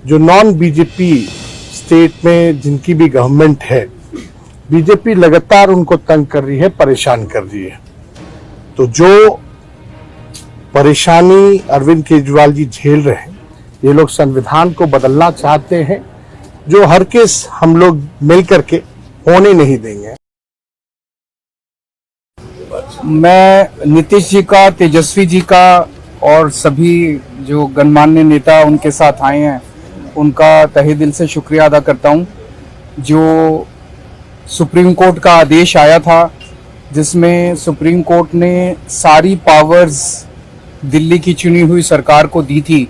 जो non BJP state में जिनकी भी गवर्नमेंट है, बीजेपी लगातार उनको तंग कर रही है, परेशान कर रही है। तो जो परेशानी अरविंद केजरीवाल जी झेल रहे हैं, ये लोग संविधान को बदलना चाहते हैं, जो हर केस हम लोग मिलकर के होने नहीं देंगे। मैं नीतीश जी का, तेजस्वी जी का और सभी जो गणमान्य नेता उनके साथ आए हैं, उनका तहे दिल से शुक्रिया अदा करता हूं। जो सुप्रीम कोर्ट का आदेश आया था, जिसमें सुप्रीम कोर्ट ने सारी पावर्स दिल्ली की चुनी हुई सरकार को दी थी,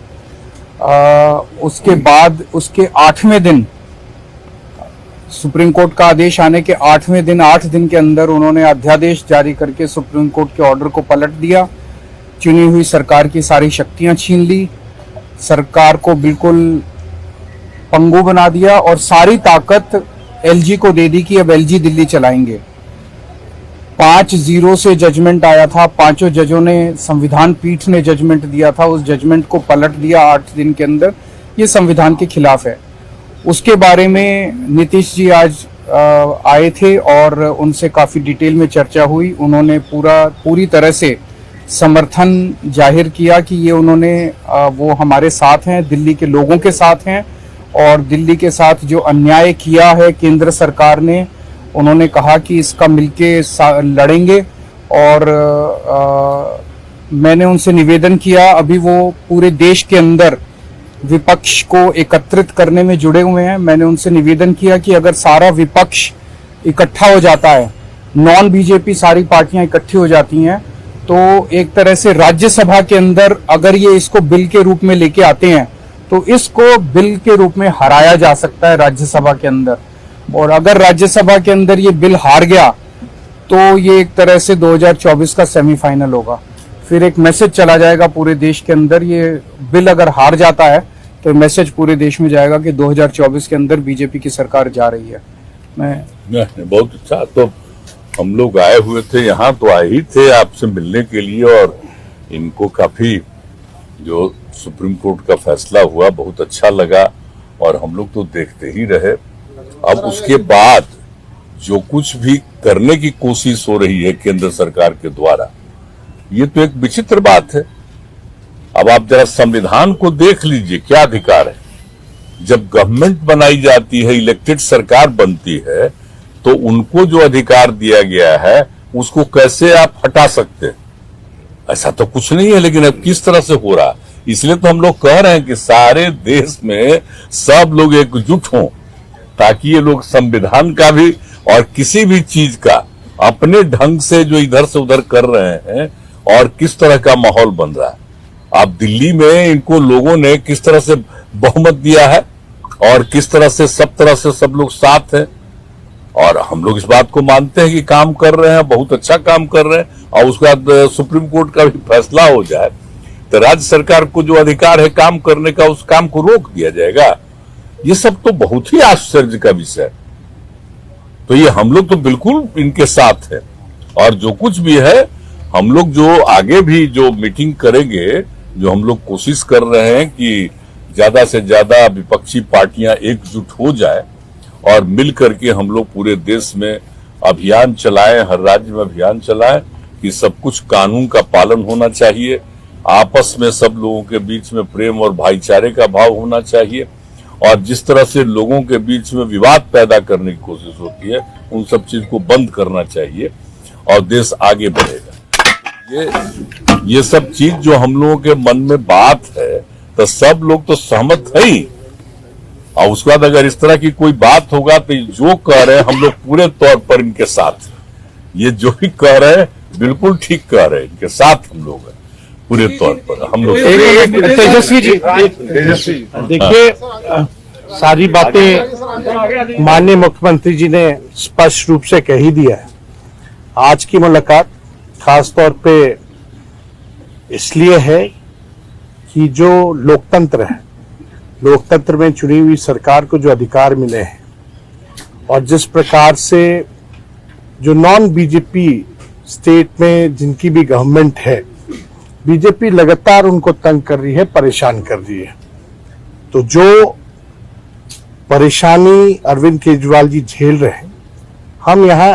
उसके बाद उसके 8वें दिन, सुप्रीम कोर्ट का आदेश आने के 8वें दिन, 8 दिन के अंदर उन्होंने अध्यादेश जारी करके सुप्रीम कोर्ट के ऑर्डर को पलट दिया। चुनी हुई सरकार की सारी शक्तियां छीन ली, सरकार को बिल्कुल पंगु बना दिया और सारी ताकत एलजी को दे दी कि अब एलजी दिल्ली चलाएंगे। 5-0 से जजमेंट आया था, पांचों जजों ने, संविधान पीठ ने जजमेंट दिया था, उस जजमेंट को पलट दिया 8 दिन के अंदर। ये संविधान के खिलाफ है। उसके बारे में नीतीश जी आज आए थे और उनसे काफी डिटेल में चर्चा हुई। उन्होंने पूरी तरह से समर्थन जाहिर किया कि ये वो हमारे साथ हैं, दिल्ली के लोगों के साथ हैं, और दिल्ली के साथ जो अन्याय किया है केंद्र सरकार ने, उन्होंने कहा कि इसका मिलके लड़ेंगे। और मैंने उनसे निवेदन किया, अभी वो पूरे देश के अंदर विपक्ष को एकत्रित करने में जुड़े हुए हैं। मैंने उनसे निवेदन किया कि अगर सारा विपक्ष इकट्ठा हो जाता है, नॉन बीजेपी सारी पार्टियां इकट्ठी हो जाती हैं, तो एक तरह से राज्यसभा के अंदर अगर ये इसको बिल के रूप में लेके आते हैं, तो इसको बिल के रूप में हराया जा सकता है राज्यसभा के अंदर। और अगर राज्यसभा के अंदर ये बिल हार गया, तो ये एक तरह से 2024 का सेमीफाइनल होगा। फिर एक मैसेज चला जाएगा पूरे देश के अंदर। ये बिल अगर हार जाता है तो मैसेज पूरे देश में जाएगा कि 2024 के अंदर बीजेपी की सरकार जा रही है। बहुत अच्छा। तो हम लोग आए हुए थे यहाँ, तो आए ही थे आपसे मिलने के लिए, और इनको काफी जो सुप्रीम कोर्ट का फैसला हुआ बहुत अच्छा लगा, और हम लोग तो देखते ही रहे। अब उसके बाद जो कुछ भी करने की कोशिश हो रही है केंद्र सरकार के द्वारा, ये तो एक विचित्र बात है। अब आप जरा संविधान को देख लीजिए, क्या अधिकार है। जब गवर्नमेंट बनाई जाती है, इलेक्टेड सरकार बनती है, तो उनको जो अधिकार दिया गया है उसको कैसे आप हटा सकते हैं? ऐसा तो कुछ नहीं है। लेकिन अब किस तरह से हो रहा, इसलिए तो हम लोग कह रहे हैं कि सारे देश में सब लोग एकजुट हों, ताकि ये लोग संविधान का भी और किसी भी चीज का अपने ढंग से जो इधर से उधर कर रहे हैं, और किस तरह का माहौल बन रहा है। आप दिल्ली में इनको लोगों ने किस तरह से बहुमत दिया है, और किस तरह से सब लोग साथ हैं, और हम लोग इस बात को मानते हैं कि काम कर रहे हैं, बहुत अच्छा काम कर रहे हैं। और उसके बाद सुप्रीम कोर्ट का भी फैसला हो जाए तो राज्य सरकार को जो अधिकार है काम करने का, उस काम को रोक दिया जाएगा। ये सब तो बहुत ही आश्चर्य का विषय। तो ये हम लोग तो बिल्कुल इनके साथ है, और जो कुछ भी है हम लोग जो आगे भी जो मीटिंग करेंगे, जो हम लोग कोशिश कर रहे हैं कि ज्यादा से ज्यादा विपक्षी पार्टियां एकजुट हो जाए और मिल करके हम लोग पूरे देश में अभियान चलाएं, हर राज्य में अभियान चलाएं कि सब कुछ कानून का पालन होना चाहिए, आपस में सब लोगों के बीच में प्रेम और भाईचारे का भाव होना चाहिए, और जिस तरह से लोगों के बीच में विवाद पैदा करने की कोशिश होती है, उन सब चीज को बंद करना चाहिए, और देश आगे बढ़ेगा। ये सब चीज जो हम लोगों के मन में बात है, तो सब लोग तो सहमत है ही। और उसके बाद अगर इस तरह की कोई बात होगा, तो जो कह रहे हैं हम लोग पूरे तौर पर इनके साथ, ये जो भी कह रहे हैं बिल्कुल ठीक कह रहे हैं, इनके साथ हम लोग हैं पूरे तौर पर। हम लोग तेजस्वी जी देखिए, सारी बातें माननीय मुख्यमंत्री जी ने स्पष्ट रूप से कह ही दिया है। आज की मुलाकात खास तौर पे इसलिए है कि जो लोकतंत्र है, लोकतंत्र में चुनी हुई सरकार को जो अधिकार मिले हैं, और जिस प्रकार से जो नॉन बीजेपी स्टेट में जिनकी भी गवर्नमेंट है, बीजेपी लगातार उनको तंग कर रही है, परेशान कर रही है। तो जो परेशानी अरविंद केजरीवाल जी झेल रहे हैं, हम यहाँ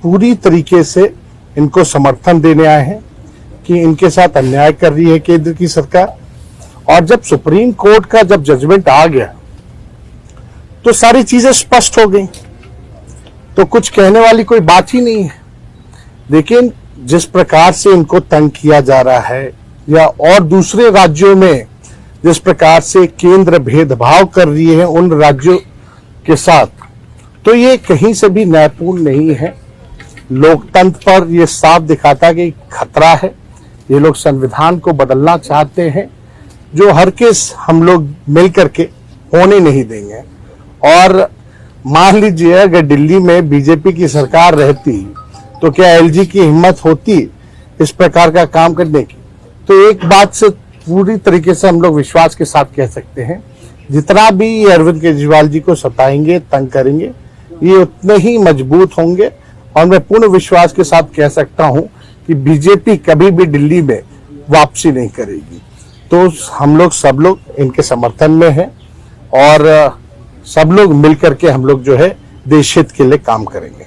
पूरी तरीके से इनको समर्थन देने आए हैं कि इनके साथ अन्याय कर रही है केंद्र की सरकार। और जब सुप्रीम कोर्ट का जब जजमेंट आ गया तो सारी चीजें स्पष्ट हो गई, तो कुछ कहने वाली कोई बात ही नहीं है। लेकिन जिस प्रकार से इनको तंग किया जा रहा है या और दूसरे राज्यों में जिस प्रकार से केंद्र भेदभाव कर रही है उन राज्यों के साथ, तो ये कहीं से भी न्यायपूर्ण नहीं है। लोकतंत्र पर ये साफ दिखाता कि खतरा है। ये लोग संविधान को बदलना चाहते हैं, जो हर केस हम लोग मिल करके होने नहीं देंगे। और मान लीजिए अगर दिल्ली में बीजेपी की सरकार रहती तो क्या एलजी की हिम्मत होती इस प्रकार का काम करने की? तो एक बात से पूरी तरीके से हम लोग विश्वास के साथ कह सकते हैं, जितना भी ये अरविंद केजरीवाल जी को सताएंगे, तंग करेंगे, ये उतने ही मजबूत होंगे। और मैं पूर्ण विश्वास के साथ कह सकता हूं कि बीजेपी कभी भी दिल्ली में वापसी नहीं करेगी। तो हम लोग सब लोग इनके समर्थन में हैं और सब लोग मिलकर के हम लोग जो है देश हित के लिए काम करेंगे।